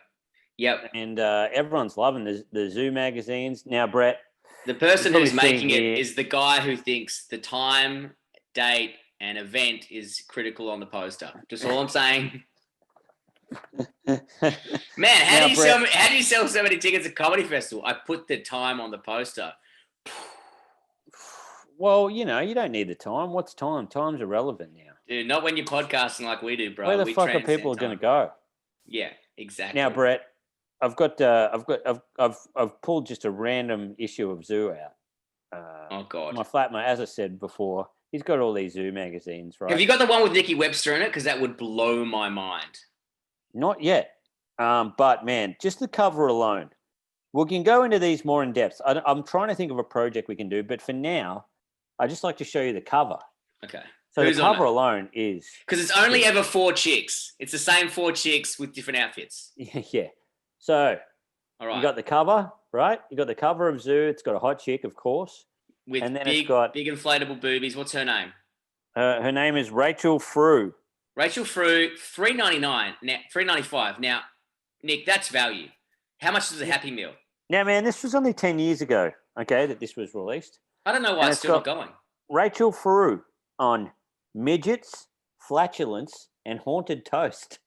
Speaker 2: And everyone's loving the Zoo magazines. Now, Brett.
Speaker 1: The person who's making it is the guy who thinks the time, date, and event is critical on the poster. Just all I'm saying. Man, how do you sell so many tickets at Comedy Festival? I put the time on the poster.
Speaker 2: Well, you know, you don't need the time. What's time? Time's irrelevant now.
Speaker 1: Dude, not when you're podcasting like we do, bro.
Speaker 2: Where the fuck are people going to go?
Speaker 1: Yeah, exactly.
Speaker 2: Now, Brett, I've pulled just a random issue of Zoo out.
Speaker 1: Oh God.
Speaker 2: My flatmate, as I said before, he's got all these Zoo magazines, right?
Speaker 1: Have you got the one with Nikki Webster in it? Because that would blow my mind.
Speaker 2: Not yet. But man, just the cover alone. We can go into these more in depth. I'm trying to think of a project we can do, but for now, I'd just like to show you the cover.
Speaker 1: Okay.
Speaker 2: So the cover alone is...
Speaker 1: Because it's only ever 4 chicks. It's the same 4 chicks with different outfits.
Speaker 2: Yeah. So
Speaker 1: all right.
Speaker 2: You got the cover, right? You got the cover of Zoo. It's got a hot chick, of course.
Speaker 1: With big inflatable boobies. What's her name?
Speaker 2: Her name is Rachel Frew.
Speaker 1: Rachel Frew, $3.99 now, $3.95. Now, Nick, that's value. How much is a Happy Meal?
Speaker 2: Now, man, this was only 10 years ago, okay, that this was released.
Speaker 1: I don't know why it's still not going.
Speaker 2: Rachel Frew on midgets, flatulence, and haunted toast.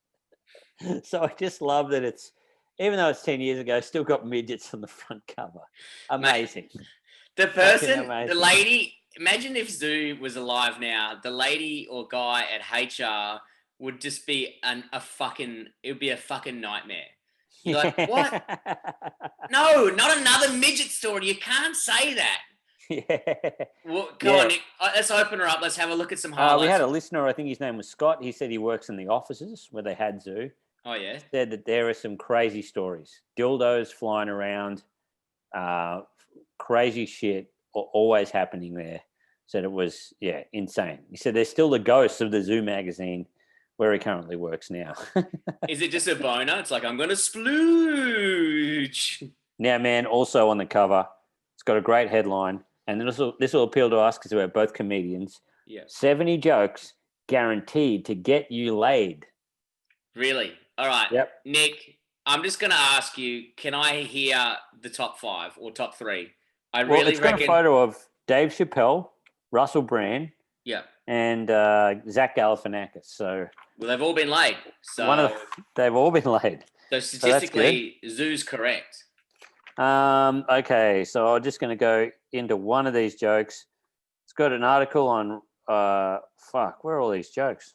Speaker 2: So I just love that it's, even though it's 10 years ago, still got midgets on the front cover. Amazing.
Speaker 1: Mate, the person, the lady, imagine if Zoo was alive now, the lady or guy at HR would just be it would be a fucking nightmare. You're like, what? No, not another midget story. You can't say that.
Speaker 2: Yeah.
Speaker 1: Well, come on, Nick. Let's open her up. Let's have a look at some highlights.
Speaker 2: We had a listener, I think his name was Scott. He said he works in the offices where they had Zoo.
Speaker 1: Oh, yeah?
Speaker 2: Said that there are some crazy stories. Dildos flying around, crazy shit always happening there. Said it was, insane. He said there's still the ghosts of the Zoo magazine where he currently works now.
Speaker 1: Is it just a boner? It's like, I'm going to splooge.
Speaker 2: Now, man, also on the cover, it's got a great headline, and this will appeal to us because we're both comedians.
Speaker 1: Yeah.
Speaker 2: 70 jokes guaranteed to get you laid.
Speaker 1: Really? All right.
Speaker 2: Yep.
Speaker 1: Nick, I'm just going to ask you, can I hear the top 5 or top 3?
Speaker 2: It's got a photo of Dave Chappelle, Russell Brand,
Speaker 1: yeah,
Speaker 2: and Zach Galifianakis. So,
Speaker 1: well, they've all been laid. So
Speaker 2: they've all been laid.
Speaker 1: So statistically, Zoo's correct.
Speaker 2: Okay, so I'm just going to go into one of these jokes. It's got an article on where are all these jokes?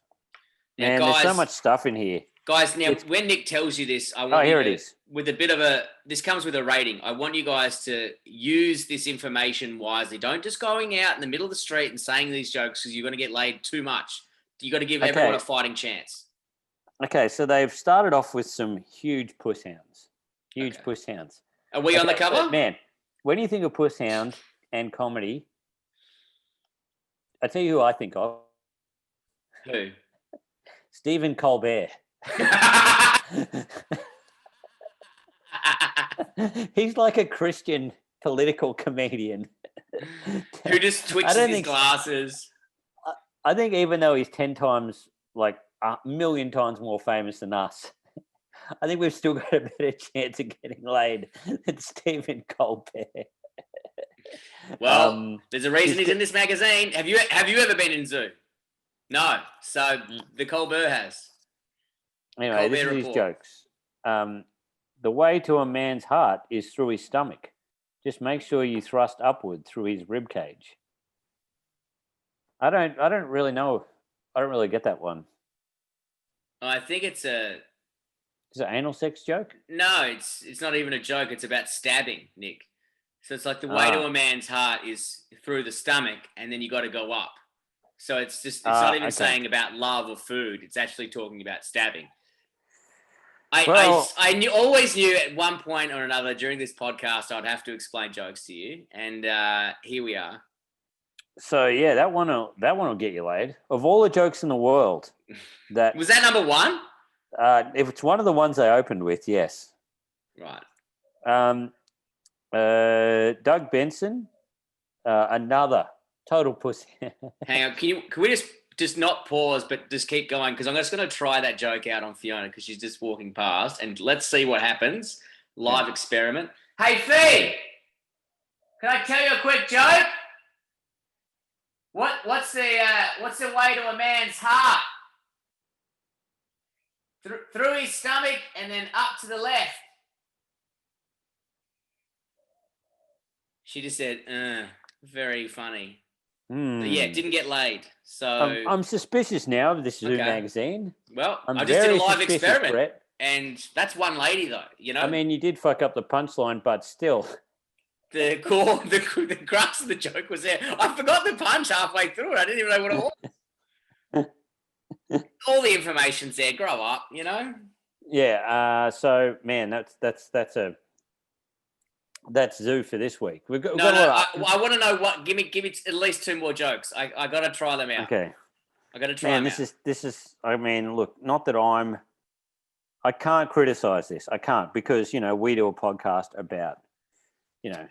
Speaker 1: Now,
Speaker 2: Man,
Speaker 1: guys,
Speaker 2: there's so much stuff in here.
Speaker 1: Guys, now when Nick tells you this, I want
Speaker 2: here it is.
Speaker 1: With a bit of this comes with a rating. I want you guys to use this information wisely. Don't just going out in the middle of the street and saying these jokes because you're going to get laid too much. You got to give everyone a fighting chance.
Speaker 2: Okay, so they've started off with some huge puss hounds. Puss hounds.
Speaker 1: Are we on the cover?
Speaker 2: Man, when you think of puss hound and comedy, I tell you who I think of.
Speaker 1: Who?
Speaker 2: Stephen Colbert. He's like a Christian political comedian
Speaker 1: who just twitches his glasses.
Speaker 2: I think even though he's 10 times, like a million times more famous than us, I think we've still got a better chance of getting laid than Stephen Colbert.
Speaker 1: Well, there's a reason he's in this magazine. Have you ever been in Zoo? No. So the Colbert has.
Speaker 2: Anyway,
Speaker 1: Colbert
Speaker 2: this is
Speaker 1: report.
Speaker 2: his jokes. The way to a man's heart is through his stomach. Just make sure you thrust upward through his rib cage. I don't really know. I don't really get that one.
Speaker 1: I think it's
Speaker 2: Is it an anal sex joke?
Speaker 1: No, it's not even a joke. It's about stabbing, Nick. So it's like the way to a man's heart is through the stomach, and then you got to go up. So it's not even saying about love or food. It's actually talking about stabbing. I always knew at one point or another during this podcast I'd have to explain jokes to you, and here we are.
Speaker 2: So yeah, that one will get you laid. Of all the jokes in the world, that
Speaker 1: was that number 1.
Speaker 2: If it's one of the ones I opened with, yes.
Speaker 1: Right.
Speaker 2: Doug Benson, another total pussy.
Speaker 1: Hang on, can we just not pause, but just keep going, because I'm just going to try that joke out on Fiona because she's just walking past, and let's see what happens. Live experiment. Hey, Fee, can I tell you a quick joke? What's the way to a man's heart? Through his stomach and then up to the left. She just said, very funny. But yeah, didn't get laid. So
Speaker 2: I'm suspicious now of this Zoo magazine.
Speaker 1: Well, I just did a live experiment, Brett. And that's one lady though. You know,
Speaker 2: I mean, you did fuck up the punchline, but still,
Speaker 1: the crux of the joke was there. I forgot the punch halfway through it. I didn't even know what it was. All the information's there. Grow up, you know.
Speaker 2: Yeah. So, man, that's Zoo for this week.
Speaker 1: I want to know what. Give me at least 2 more jokes. I got to try them out.
Speaker 2: Okay.
Speaker 1: I got to try them
Speaker 2: out. This is. I mean, look. Not that I can't criticize this. I can't because we do a podcast about.
Speaker 1: No,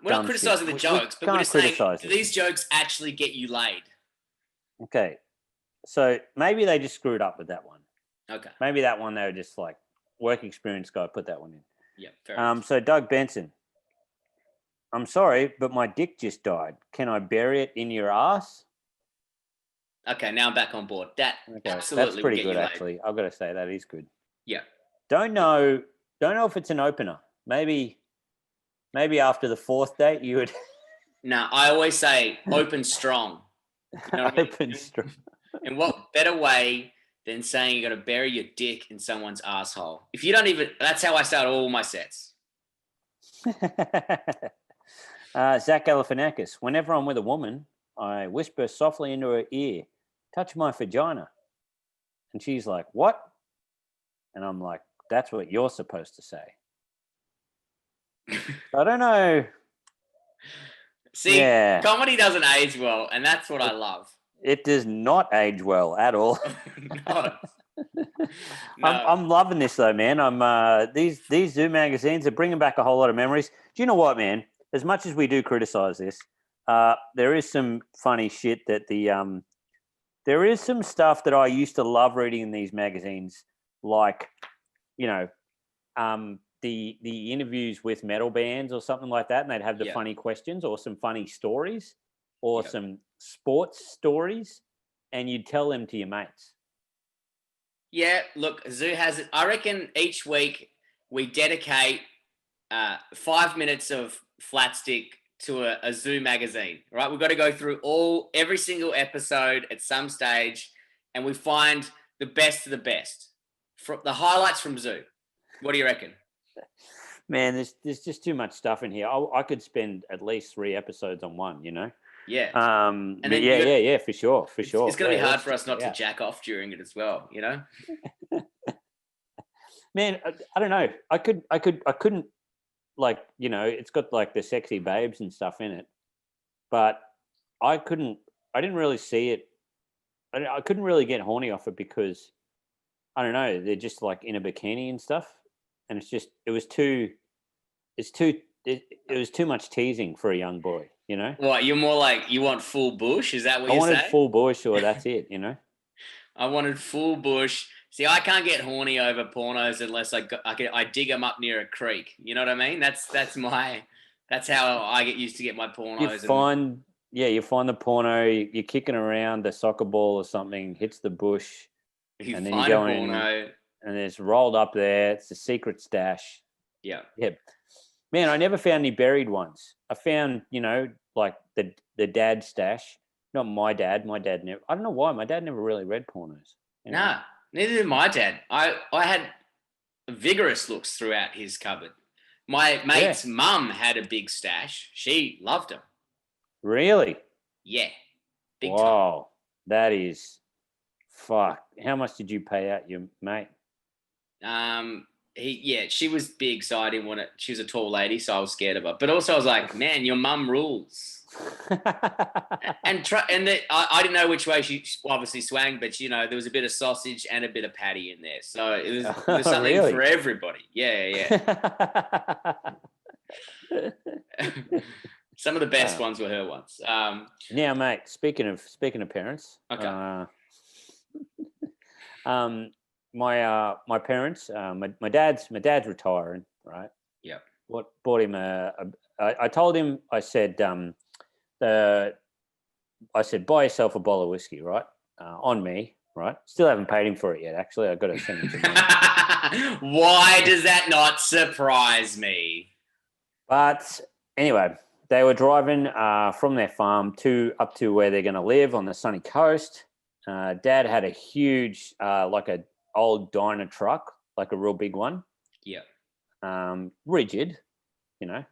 Speaker 1: we're not criticizing the jokes, but we're just saying these jokes actually get you laid.
Speaker 2: Okay. So maybe they just screwed up with that one.
Speaker 1: Okay.
Speaker 2: Maybe that one they were just like work experience guy put that one in.
Speaker 1: Yeah. Fair enough.
Speaker 2: So Doug Benson. I'm sorry, but my dick just died. Can I bury it in your ass?
Speaker 1: Okay, now I'm back on board. Absolutely,
Speaker 2: that's pretty good actually. I've got to say that is good.
Speaker 1: Yeah.
Speaker 2: Don't know if it's an opener. Maybe after the 4th date you would.
Speaker 1: No, I always say open strong. You know what
Speaker 2: open I mean? Strong.
Speaker 1: And what better way than saying you got to bury your dick in someone's asshole? If you don't even, that's how I start all my sets.
Speaker 2: Zach Galifianakis. Whenever I'm with a woman, I whisper softly into her ear, "Touch my vagina," and she's like, "What?" And I'm like, "That's what you're supposed to say." I don't know.
Speaker 1: See, comedy doesn't age well, and that's what I love.
Speaker 2: It does not age well at all.
Speaker 1: No.
Speaker 2: I'm loving this though, man. These zoo magazines are bringing back a whole lot of memories. Do you know what, man? As much as we do criticize this, there is some funny shit that there is some stuff that I used to love reading in these magazines, like, you know, the interviews with metal bands or something like that, and they'd have the funny questions or some funny stories or some sports stories, and you'd tell them to your mates.
Speaker 1: Yeah, look, Zoo has it. I reckon each week we dedicate 5 minutes of flat stick to a Zoo magazine, right? We've got to go through every single episode at some stage, and we find the best of the best. The highlights from Zoo. What do you reckon?
Speaker 2: Man, there's just too much stuff in here. I could spend at least 3 episodes on one, you know?
Speaker 1: Yeah.
Speaker 2: And then yeah, for sure. It's
Speaker 1: going to be hard for us not to jack off during it as well, you know?
Speaker 2: Man, I don't know. I couldn't, like, you know, it's got like the sexy babes and stuff in it, but I didn't really see it. I couldn't really get horny off it because, I don't know, they're just like in a bikini and stuff. And it was too much teasing for a young boy, you know?
Speaker 1: What, you're more like, you want full bush? Is that what you're saying?
Speaker 2: I wanted full bush, or that's it, you know?
Speaker 1: I wanted full bush. See, I can't get horny over pornos unless I dig them up near a creek. You know what I mean? That's how I used to get my pornos.
Speaker 2: You find the porno, you're kicking around, the soccer ball or something hits the bush,
Speaker 1: and then you go in,
Speaker 2: and it's rolled up there. It's a secret stash.
Speaker 1: Yeah.
Speaker 2: Man, I never found any buried ones. I found, you know, like the dad stash. Not my dad. My dad never. I don't know why. My dad never really read pornos.
Speaker 1: You know? Nah, neither did my dad. I had vigorous looks throughout his cupboard. My mate's mum had a big stash. She loved them.
Speaker 2: Really?
Speaker 1: Yeah.
Speaker 2: Big time. That is, fuck. How much did you pay out your mate?
Speaker 1: She was big, so I didn't want it. She was a tall lady, so I was scared of her. But also, I was like, man, your mum rules. I didn't know which way she obviously swang, but you know, there was a bit of sausage and a bit of patty in there, so it was something for everybody. Yeah. Some of the best ones were her ones.
Speaker 2: Now, mate, speaking of parents,
Speaker 1: okay.
Speaker 2: My parents, my dad's retiring, right?
Speaker 1: Yeah.
Speaker 2: What bought him I told him, I said, buy yourself a bottle of whiskey, right? On me, right? Still haven't paid him for it yet. Actually, I've got to send him some money.
Speaker 1: Why does that not surprise me?
Speaker 2: But anyway, they were driving from their farm up to where they're going to live on the sunny coast. Dad had a huge, like a old diner truck, like a real big one.
Speaker 1: Yeah.
Speaker 2: Rigid, you know,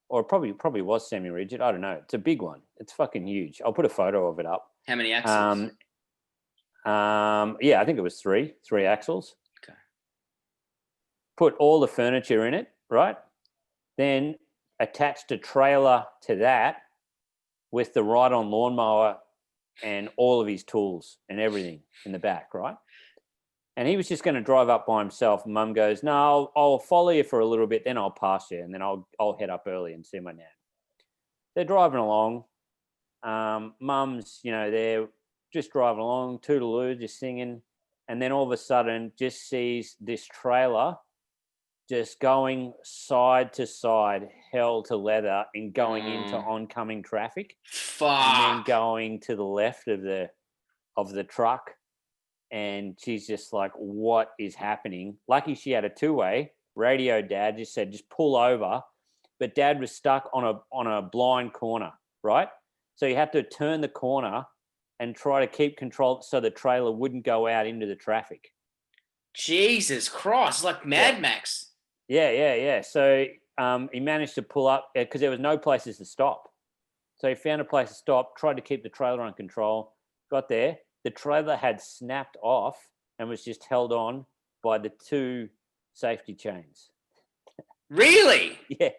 Speaker 2: or probably was semi-rigid. I don't know. It's a big one. It's fucking huge. I'll put a photo of it up.
Speaker 1: How many axles?
Speaker 2: Yeah, I think it was three axles.
Speaker 1: Okay.
Speaker 2: Put all the furniture in it, right? Then attached a trailer to that with the ride-on lawnmower and all of his tools and everything in the back, right? And he was just going to drive up by himself. Mum goes, no, I'll follow you for a little bit, then I'll pass you, and then I'll head up early and see my nan. They're driving along. Mum's, you know, they're just driving along, toodaloo, just singing. And then all of a sudden just sees this trailer just going side to side, hell to leather, and going into oncoming traffic.
Speaker 1: Fuck.
Speaker 2: And then going to the left of the truck. And she's just like, what is happening? Lucky she had a two-way. Radio Dad just said, just pull over. But Dad was stuck on a blind corner, right? So you had to turn the corner and try to keep control so the trailer wouldn't go out into the traffic.
Speaker 1: Jesus Christ, like Mad Max.
Speaker 2: Yeah. So he managed to pull up because there was no places to stop. So he found a place to stop, tried to keep the trailer on control, got there. The trailer had snapped off and was just held on by the two safety chains.
Speaker 1: Really?
Speaker 2: Yeah.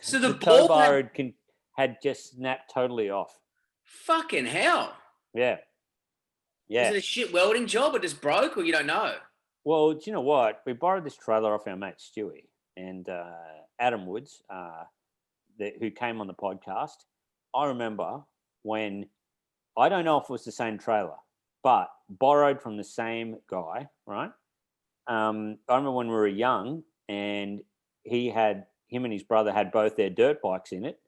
Speaker 1: So the
Speaker 2: tow bar had just snapped totally off.
Speaker 1: Fucking hell.
Speaker 2: Yeah. Yeah.
Speaker 1: Was it a shit welding job or just broke, or you don't know?
Speaker 2: Well, do you know what? We borrowed this trailer off our mate Stewie and Adam Woods, who came on the podcast. I remember when, I don't know if it was the same trailer, but borrowed from the same guy, right? I remember when we were young and him and his brother had both their dirt bikes in it,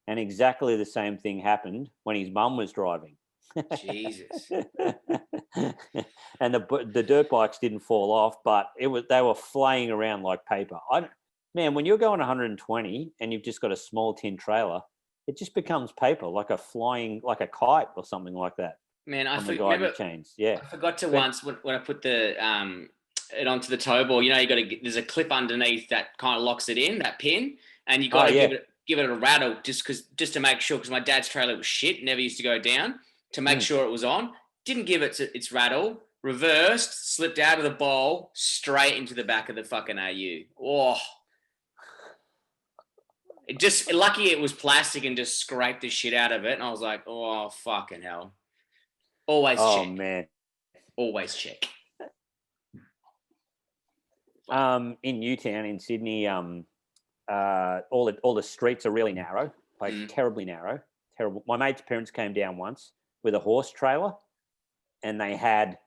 Speaker 2: and exactly the same thing happened when his mum was driving.
Speaker 1: Jesus.
Speaker 2: And the dirt bikes didn't fall off, but they were flying around like paper. Man, when you're going 120 and you've just got a small tin trailer, it just becomes paper, like a kite or something like that.
Speaker 1: Man, I
Speaker 2: remember chains. Yeah,
Speaker 1: I forgot to once when I put the it onto the tow ball. You know, there's a clip underneath that kind of locks it in, that pin, and you got to give it a rattle just to make sure, because my dad's trailer was shit, never used to go down, to make sure it was on. Didn't give it its rattle, reversed, slipped out of the bowl, straight into the back of the fucking AU. Oh. Lucky it was plastic and just scraped the shit out of it. And I was like, oh, fucking hell. Always check.
Speaker 2: Oh, man.
Speaker 1: Always check.
Speaker 2: In Newtown, in Sydney, all the streets are really narrow, like terribly narrow. Terrible. My mate's parents came down once with a horse trailer, and they had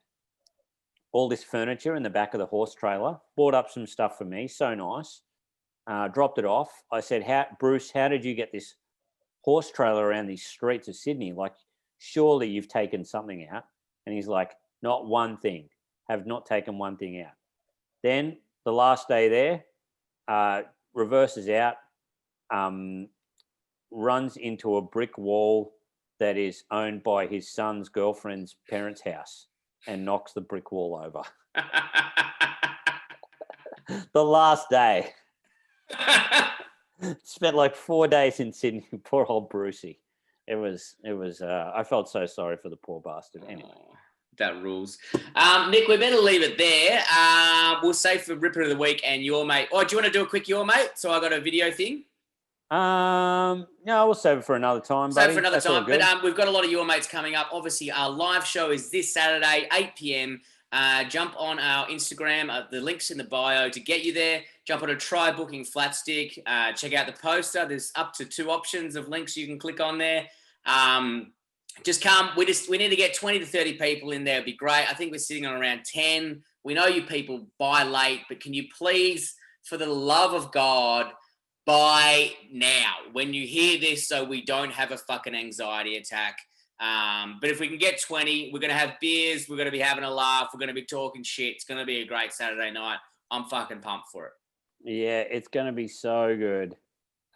Speaker 2: all this furniture in the back of the horse trailer, bought up some stuff for me, so nice, dropped it off. I said, Bruce, how did you get this horse trailer around these streets of Sydney? Like, surely you've taken something out. And he's like, not one thing, have not taken one thing out. Then the last day there, reverses out, runs into a brick wall that is owned by his son's girlfriend's parents' house and knocks the brick wall over. The last day. Spent like 4 days in Sydney. Poor old Brucey. It was. I felt so sorry for the poor bastard. Anyway,
Speaker 1: that rules. Nick, we better leave it there. We'll save for Ripper of the Week and Your Mate. Oh, do you want to do a quick Your Mate? So I got a video thing.
Speaker 2: No, we'll save it for another time.
Speaker 1: Save it for another time. But we've got a lot of Your Mates coming up. Obviously, our live show is this Saturday, 8 p.m. Jump on our Instagram. The link's in the bio to get you there. Jump on a Try Booking Flat Stick. Check out the poster. There's up to 2 options of links you can click on there. Just come. We need to get 20 to 30 people in there. It'd be great. I think we're sitting on around 10. We know you people buy late, but can you please, for the love of God, buy now when you hear this, so we don't have a fucking anxiety attack. But if we can get 20, we're going to have beers. We're going to be having a laugh. We're going to be talking shit. It's going to be a great Saturday night. I'm fucking pumped for it.
Speaker 2: Yeah, it's going to be so good.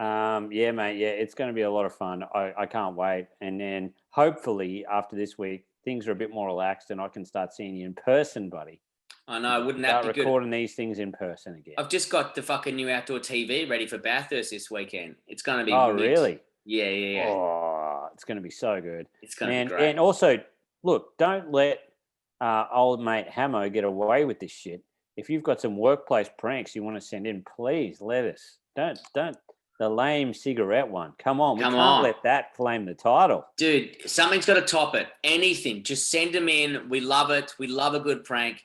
Speaker 2: Yeah, mate. Yeah, it's going to be a lot of fun. I can't wait. And then hopefully after this week, things are a bit more relaxed and I can start seeing you in person, buddy.
Speaker 1: I know. Wouldn't that be good?
Speaker 2: Start recording these things in person again.
Speaker 1: I've just got the fucking new outdoor TV ready for Bathurst this weekend. It's going to be.
Speaker 2: Oh, really?
Speaker 1: Yeah.
Speaker 2: Oh, it's going to be so good.
Speaker 1: It's going to be great.
Speaker 2: And also, look, don't let old mate Hamo get away with this shit. If you've got some workplace pranks you want to send in, please let us. Don't the lame cigarette one. Come on, we can't let that claim the title.
Speaker 1: Dude, something's got to top it. Anything. Just send them in. We love it. We love a good prank.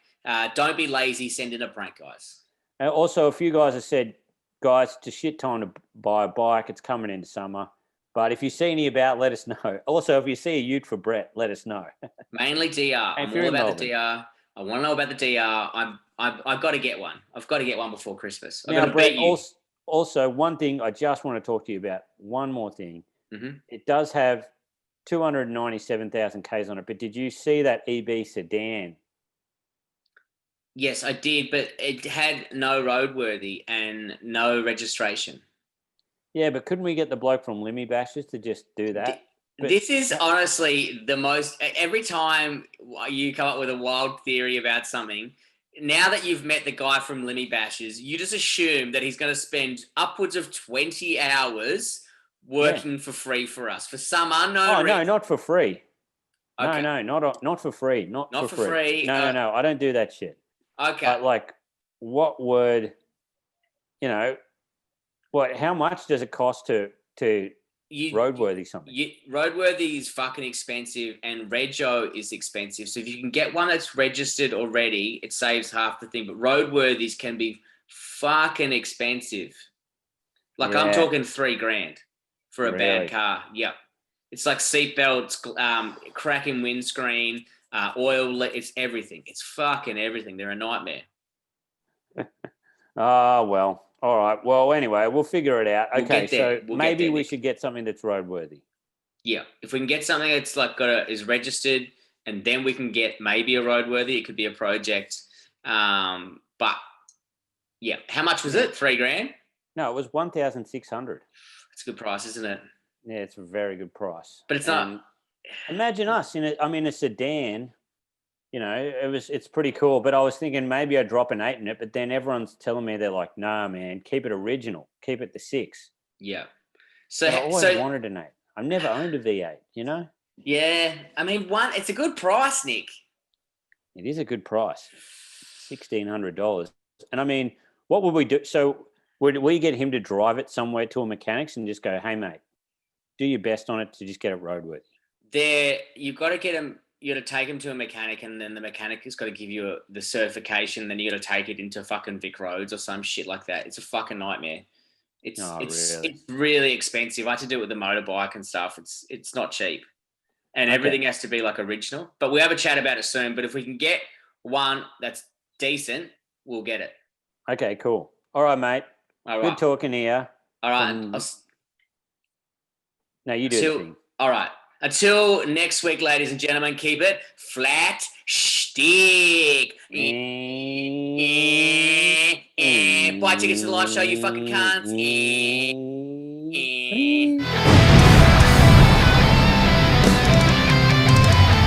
Speaker 1: Don't be lazy. Send in a prank, guys.
Speaker 2: Also, a few guys have said, guys, it's a shit time to buy a bike. It's coming into summer. But if you see any about, let us know. Also, if you see a ute for Brett, let us know.
Speaker 1: Mainly DR. I'm all about the DR. I want to know about the DR. I've got to get one. I've got to get one before Christmas. I've got to beat you.
Speaker 2: Also, one thing I just want to talk to you about. One more thing.
Speaker 1: Mm-hmm.
Speaker 2: It does have 297,000 Ks on it. But did you see that EB sedan?
Speaker 1: Yes, I did. But it had no roadworthy and no registration.
Speaker 2: Yeah, but couldn't we get the bloke from Limmy Bashers to just do that?
Speaker 1: This is honestly the most. Every time you come up with a wild theory about something, now that you've met the guy from Limmy Bashers, you just assume that he's going to spend upwards of 20 hours working for free for us for some unknown reason.
Speaker 2: No, not for free.
Speaker 1: Okay.
Speaker 2: No, not for free. Not for free. No, I don't do that shit.
Speaker 1: Okay.
Speaker 2: But like, what would, how much does it cost to roadworthy something.
Speaker 1: Roadworthy is fucking expensive, and Rego is expensive. So if you can get one that's registered already, it saves half the thing. But roadworthies can be fucking expensive. Like I'm talking $3,000 for a bad car. Yep. It's like seatbelts, cracking windscreen, oil. It's everything. It's fucking everything. They're a nightmare.
Speaker 2: Oh, well. All right. Well, anyway, we'll figure it out. Okay, so maybe we should get something that's roadworthy.
Speaker 1: Yeah. If we can get something that's like is registered, and then we can get maybe a roadworthy. It could be a project. But yeah. How much was it? $3,000?
Speaker 2: No, it was 1,600.
Speaker 1: It's a good price, isn't it?
Speaker 2: Yeah, it's a very good price.
Speaker 1: But it's not.
Speaker 2: Imagine us in a sedan. You know, it's pretty cool. But I was thinking maybe I'd drop an 8 in it, but then everyone's telling me they're like, "Nah, man, keep it original, keep it the 6."
Speaker 1: Yeah.
Speaker 2: So I always wanted an 8. I've never owned a V8. You know.
Speaker 1: Yeah, I mean, it's a good price, Nick.
Speaker 2: It is a good price, $1,600. And I mean, what would we do? So would we get him to drive it somewhere to a mechanic's and just go, "Hey, mate, do your best on it to just get it roadworthy"?
Speaker 1: You've got to get him. You got to take him to a mechanic, and then the mechanic has got to give you the certification. Then you got to take it into fucking Vic Roads or some shit like that. It's a fucking nightmare. It's really expensive. I had to do it with the motorbike and stuff. It's not cheap, and everything has to be like original. But we'll have a chat about it soon. But if we can get one that's decent, we'll get it.
Speaker 2: Okay, cool. All right, mate.
Speaker 1: All right.
Speaker 2: Good talking here.
Speaker 1: All right.
Speaker 2: No, you do the thing.
Speaker 1: All right. Until next week, ladies and gentlemen, keep it flat stick. Buy tickets to the live show, you fucking cunts.